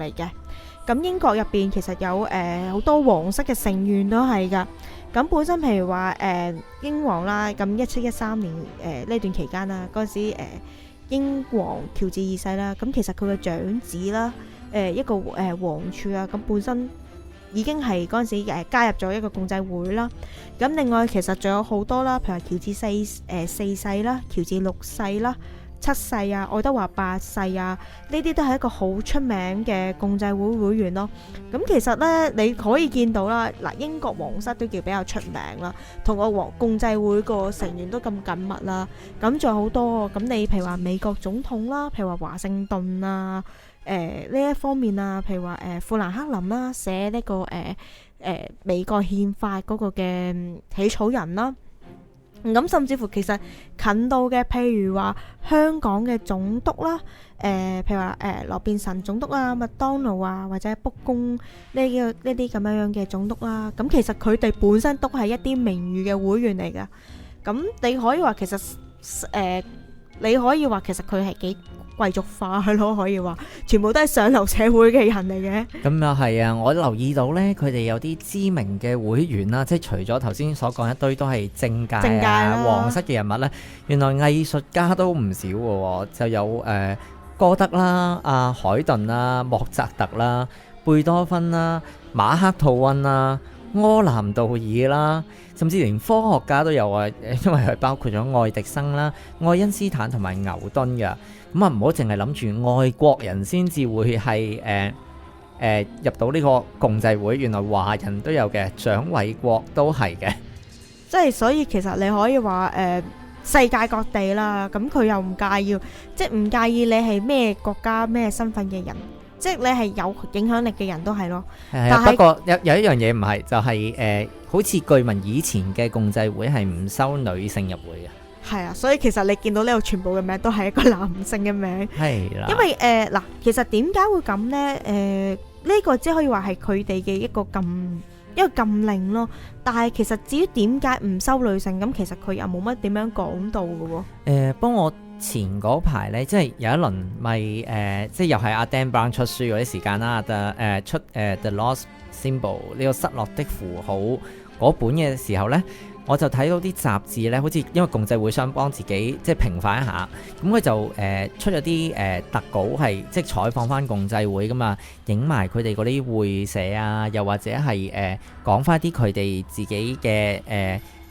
嚟嘅。咁英國入邊其實有好多皇室嘅成員都係㗎。咁本身譬如話英皇啦，咁1713年呢段期間啦，嗰陣時英皇喬治二世啦，咁其實佢嘅長子啦，一個皇儲啊，咁本身已經係嗰陣時加入咗一個共濟會啦。咁另外其實仲有好多啦，譬如話喬治四世啦、喬治六世啦、7世啊、愛德華8世啊，呢啲都係一個好出名嘅共濟會會員咯。咁其實呢，你可以見到啦，嗱，英國皇室都叫比較出名啦，同個共濟會個成員都咁緊密啦。咁仲有好多，咁你譬如話美國總統啦，譬如話華盛頓啊，呢一方面啊，譬如話富蘭克林啦，寫呢個美國憲法嗰個嘅起草人啦。咁甚至乎其實近到嘅，譬如話香港嘅總督啦，譬如話羅便臣總督啊、麥當勞啊，或者卜公呢啲咁樣嘅總督啦，咁其實佢哋本身都係一啲名譽嘅會員嚟㗎。咁你可以話其實佢係幾貴族化咯，可以話全部都係上流社會嘅人嚟嘅。咁又係啊！我留意到呢，佢哋有啲知名嘅會員啦，即係除咗頭先所講一堆都係政界啊、皇室嘅人物呢，原來藝術家都唔少嘅，就有歌德啦、阿海頓啦、莫扎特啦、貝多芬啦、馬克吐溫啦、柯南道爾啦，甚至連科學家都有啊，因為佢包括咗愛迪生啦、愛因斯坦同埋牛頓嘅。咁啊，唔好淨係諗住外國人先至會係入到呢個共濟會，原來華人都有嘅，蔣緯國都係嘅。即係所以其實你可以話世界各地啦，咁佢又唔介意，即係唔介意你係咩國家咩身份嘅人，即係你係有影響力嘅人都係咯。但不過有一樣嘢唔係，就係好似據聞以前嘅共濟會係唔收女性入會嘅。係啊，所以其實你見到呢度全部嘅名都係一個男性嘅名。係啦，因為嗱，其實點解會咁呢？呢個只可以話係佢哋嘅一個禁令咯。但係其實至於點解唔收女性，咁其實佢又冇乜點樣講到嘅喎。幫我前嗰排呢，即係有一輪咪即係又係阿 Dan Brown 出書嗰啲時間啦，出The Lost Symbol 呢個失落的符號嗰本嘅時候呢。我就睇到啲雜誌咧，好似因為共濟會想幫自己即係平反一下，咁佢就出咗啲特稿，係即係採訪翻共濟會噶嘛，影埋佢哋嗰啲會社啊，又或者係講翻啲佢哋自己嘅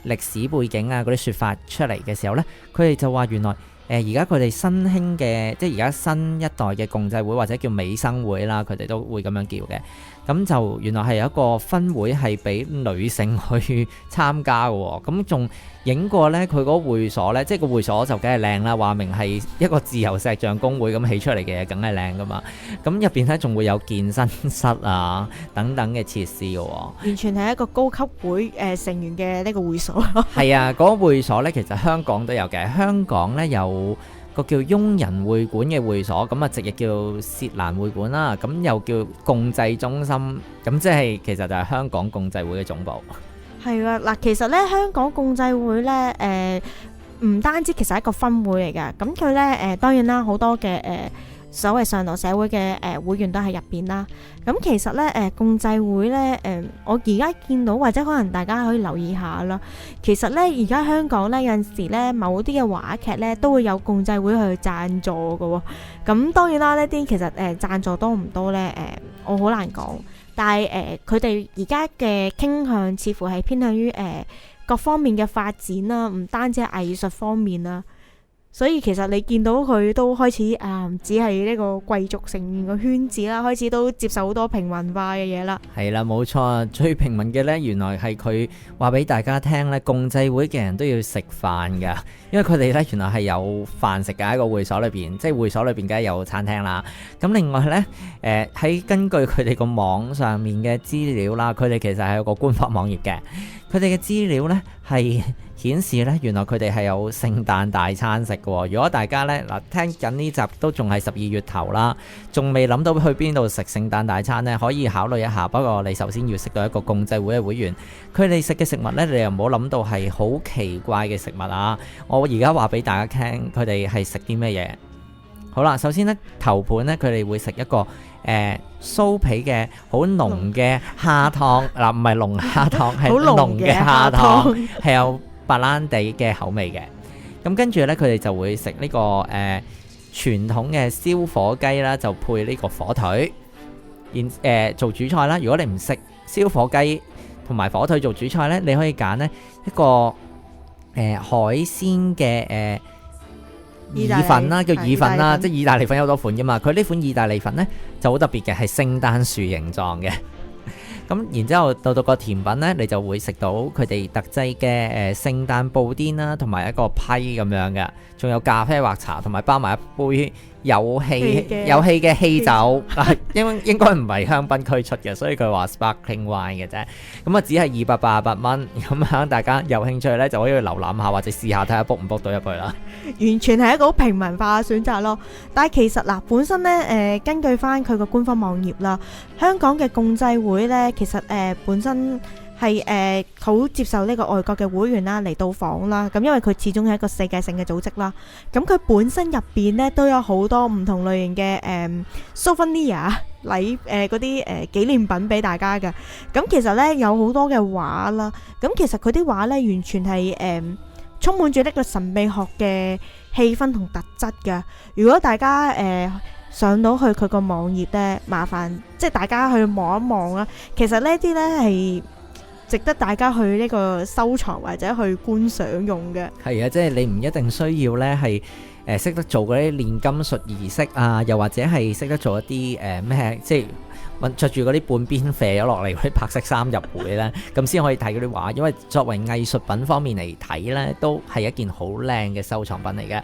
歷史背景啊嗰啲説法出嚟嘅時候咧，佢哋就話原來而家佢哋新興嘅，即係而家新一代嘅共濟會或者叫美生會啦，佢哋都會咁樣叫嘅。咁就原來係有一個分會係俾女性去參加嘅喎，咁仲影過呢，佢嗰會所呢，即係個會所就梗係靚啦，話明係一個自由石像公會咁起出嚟嘅嘢，梗係靚噶嘛。咁入邊呢，仲會有健身室啊等等嘅設施嘅喎，完全係一個高級會成員嘅呢個會所。係啊，嗰個會所呢，其實香港都有嘅，香港呢，有個叫雍仁會館嘅會所，咁啊直譯叫薛蘭會館啦，咁又叫共濟中心，咁即係其實就係香港共濟會嘅總部。係啊，嗱，其實咧香港共濟會咧，唔單止其實係一個分會嚟噶，咁佢咧當然啦，好多嘅所謂上流社會嘅會員都喺入邊啦。咁其實咧共濟會咧我而家見到或者可能大家可以留意下啦。其實咧而家香港咧有陣時咧某啲嘅話劇咧都會有共濟會去贊助㗎喎。咁當然啦，呢啲其實贊助多唔多咧我好難講。但係佢哋而家嘅傾向似乎係偏向於各方面嘅發展啦，唔單止係藝術方面啦。所以其實你見到佢都開始只係呢個貴族成員嘅圈子啦，開始都接受好多平民化嘅嘢啦。係啦，冇錯，最平民嘅呢，原來係佢話俾大家聽呢，共濟會嘅人都要食飯噶，因為佢哋呢原來係有飯食嘅喺個會所裏邊，即係會所裏邊梗係有餐廳啦。咁另外呢，喺根據佢哋個網上面嘅資料啦，佢哋其實係有個官方網頁嘅，佢哋嘅資料呢係顯示咧，原來佢哋係有聖誕大餐食嘅。如果大家咧聽緊呢集都仲係12月頭啦，仲未諗到去邊度食聖誕大餐呢，可以考慮一下。不過你首先要識到一個共濟會嘅會員，佢哋食嘅食物呢，你又唔好諗到係好奇怪嘅食物啊！我而家話俾大家聽，佢哋係食啲咩嘢？好啦，首先呢，頭盤呢，佢哋會食一個酥皮嘅好濃嘅蝦湯嗱，唔係龍蝦湯，係好濃濃嘅嘅蝦蝦湯，湯，係有白蘭地嘅口味嘅。咁跟住呢，佢哋就會食呢個傳統嘅燒火雞啦，就配呢個火腿，做主菜啦。如果你唔食燒火雞同埋火腿做主菜呢，你可以揀呢一個海鮮嘅意粉啦，叫意粉啦，即係意大利粉有好多款噶嘛。佢呢款意大利粉呢就好特別嘅，係聖誕樹形狀嘅。咁然之後到個甜品呢，你就會食到佢哋特製嘅聖誕布甸啦，同埋一個批咁樣嘅，仲有咖啡或茶，同埋包埋一杯有氣嘅氣酒，應該唔係香檳區出嘅，所以佢話 sparkling wine 嘅啫。咁啊，只係288蚊咁樣，大家有興趣呢，就可以去瀏覽下或者試下睇下 book 唔 book 到入去啦。完全係一個好平民化嘅選擇咯。但係其實嗱，本身呢，根據翻佢個官方網頁啦，香港嘅共濟會呢，其實本身係好接受呢個外國嘅會員啦嚟到訪啦。咁因為佢始終係一個世界性嘅組織啦。咁佢本身入邊呢，都有好多唔同類型嘅souvenir 禮嗰啲紀念品俾大家嘅。咁其實呢，有好多嘅畫啦。咁其實佢啲畫呢，完全係充滿住呢個神秘學嘅氣氛同特質㗎。如果大家上到去佢個網頁呢，麻煩即係大家去望一望啦。其實呢啲呢係值得大家去呢個收藏或者去觀賞用嘅。係啊，即係你唔一定需要呢係識得做嗰啲煉金術儀式啊，又或者係識得做一啲咩即係着住嗰啲半邊啡咗落嚟嗰啲白色衫入會呢，咁先可以睇嗰啲畫。因為作為藝術品方面嚟睇呢，都係一件好靚嘅收藏品嚟嘅。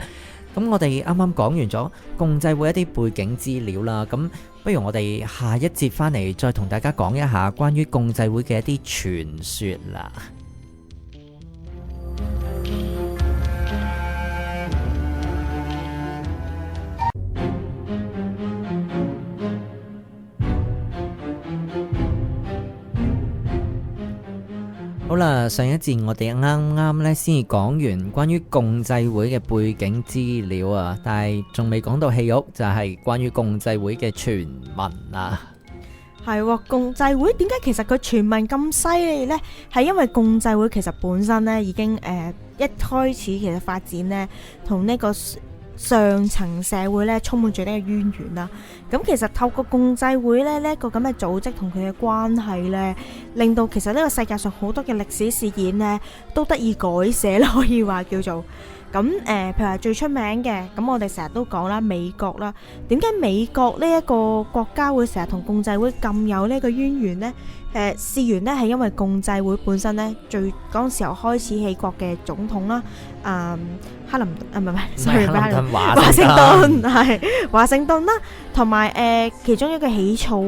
咁我哋啱啱講完咗共濟會一啲背景資料啦，咁不如我哋下一節翻嚟再同大家講一下關於共濟會嘅一啲傳說啦。好啦，上一節我哋啱啱咧先至講完關於共濟會嘅背景資料啊，但係仲未講到戲肉，就係關於共濟會嘅傳聞啊。係喎，共濟會點解其實佢傳聞咁犀利呢？係因為共濟會其實本身呢已經一開始其實發展呢同呢個上層社會咧充滿住呢個淵源啦。咁其實透過共濟會咧呢一個咁嘅組織同佢嘅關係咧，令到其實呢個世界上好多嘅歷史事件咧都得以改寫啦，可以話叫做咁譬如話最出名嘅，咁我哋成日都講啦，美國啦。點解美國呢一個國家會成日同共濟會咁有呢個淵源呢？事源呢係因為共濟會本身呢，最嗰時候開始起國嘅總統啦，克林唔係，sorry，華盛頓係華盛頓啦，同埋其中一個起草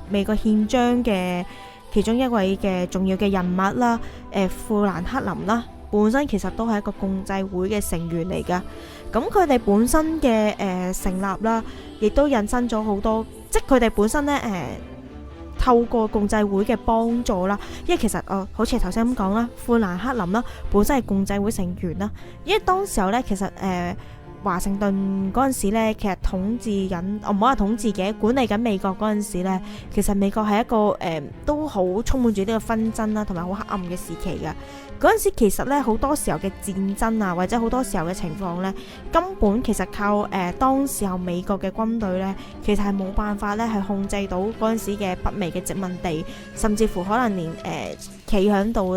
美國憲章嘅其中一位嘅重要嘅人物啦，富蘭克林啦，本身其實都係一個共濟會嘅成員嚟噶。咁佢哋本身嘅成立啦，亦都引申咗好多，即係佢哋本身呢透過共濟會嘅幫助啦，因為其實好似頭先咁講啦，富蘭克林啦本身係共濟會成員啦，因為當時候咧其實華盛頓嗰陣時咧，其實統治緊，我唔好話統治嘅，管理緊美國嗰陣時咧，其實美國係一個都好充滿住呢個紛爭啦，同埋好黑暗嘅時期嘅。嗰陣時其實咧好多時候嘅戰爭啊，或者好多時候嘅情況咧，根本其實靠當時候美國嘅軍隊咧，其實係冇辦法咧係控制到嗰陣時嘅北美嘅殖民地，甚至乎可能連企響度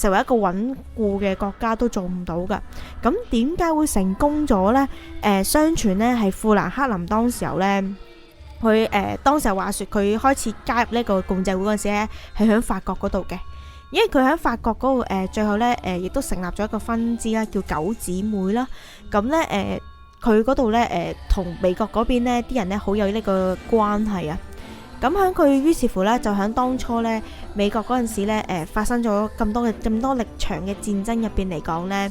成為一個穩固嘅國家都做唔到噶。咁點解會成功咗呢？相傳呢係富蘭克林當時候呢，佢當時候話說佢開始加入呢個共濟會嗰陣時咧，係喺法國嗰度嘅。因為佢喺法國嗰度最後呢亦都成立咗一個分支啦，叫九姊妹啦。咁呢佢嗰度呢同美國嗰邊呢啲人呢好有呢個關係啊。咁喺佢於是乎呢，就喺當初呢美國嗰陣時呢發生咗咁多力場嘅戰爭入邊嚟講呢，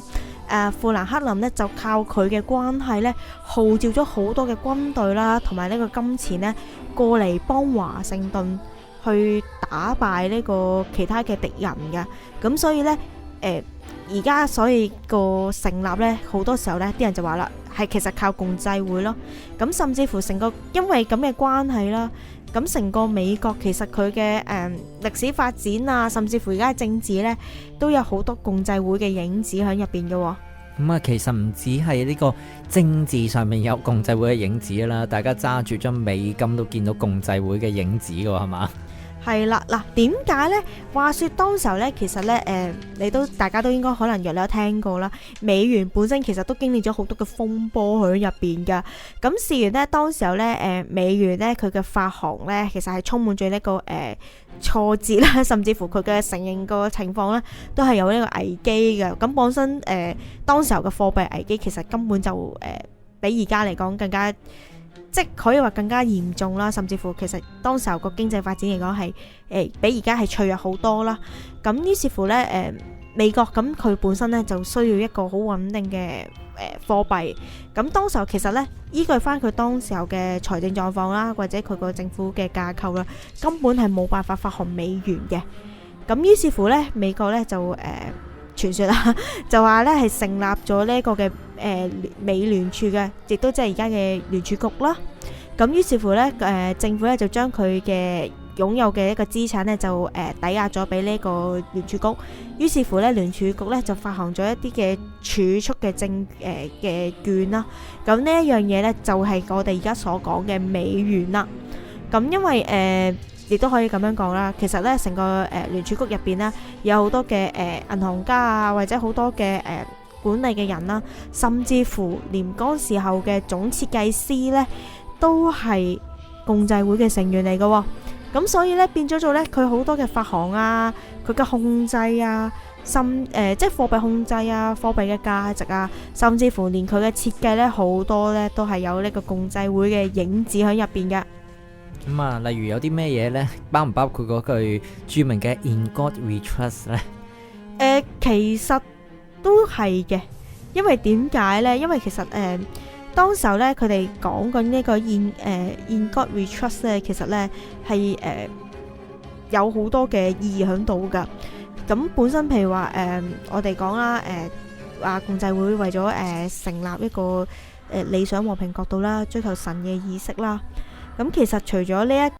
富蘭克林呢就靠佢嘅關係呢，號召咗好多嘅軍隊啦，同埋呢個金錢呢過嚟幫華盛頓去打敗呢個其他嘅敵人嘅。咁所以呢而家所以個成立呢，好多時候呢啲人就話啦，係其實靠共濟會咯。咁甚至乎成個因為咁嘅關係啦，咁成個美國其實佢嘅歷史發展啊，甚至乎而家嘅政治呢，都有好多共濟會嘅影子喺入邊嘅喎。咁啊，其實唔止係呢個政治上面有共濟會嘅影子啦，大家揸住張美金都見到共濟會嘅影子嘅喎，係嘛？係啦，嗱，點解呢？話說當時候呢，其實呢，大家都應該可能約略聽過啦。美元本身其實都經歷咗好多嘅風波喺入邊噶。咁事緣呢，當時候呢，美元呢，佢嘅發行呢，其實係充滿住呢個挫折啦，甚至乎佢嘅承認個情況呢，都係有呢個危機嘅。咁本身當時候嘅貨幣危機其實根本就比而家嚟講更加。即可以話更加嚴重啦，甚至乎其實當時候個經濟發展嚟講係比而家係脆弱好多啦。咁於是乎呢，美國咁佢本身呢就需要一個好穩定嘅貨幣。咁當時候其實呢，依據翻佢當時候嘅財政狀況啦，或者佢個政府嘅架構啦，根本係冇辦法發行美元嘅。咁於是乎呢，美國呢就傳說啦，就話咧係成立咗呢一個嘅美聯儲嘅，亦都即係而家嘅聯儲局啦。咁於是乎咧，政府咧就將佢嘅擁有嘅一個資產咧就抵押咗俾呢個聯儲局。於是乎咧，聯儲局咧就發行咗一啲嘅儲蓄嘅嘅券啦。咁呢一樣嘢咧就係我哋而家所講嘅美元啦。咁因為亦都可以咁樣講啦，其實咧成個聯儲局入邊呢，有好多嘅銀行家啊，或者好多嘅管理嘅人啦，甚至乎連嗰時候嘅總設計師呢，都係共濟會嘅成員嚟嘅喎。咁所以呢，變咗做呢，佢好多嘅發行啊，佢嘅控制啊，即係貨幣控制啊，貨幣嘅價值啊，甚至乎連佢嘅設計呢，好多呢都係有呢個共濟會嘅影子喺入邊嘅。咁啊，例如有啲咩嘢呢？包唔包括嗰句著名嘅 In God We Trust 呢？其實都係嘅，因為點解呢？因為其實當時候呢，佢哋講緊呢個 In God We Trust 呢，其實呢係有好多嘅意義喺度噶。咁本身譬如話我哋講啦，話共濟會為咗成立一個理想和平國度啦，追求神嘅意識啦。咁其實除咗呢一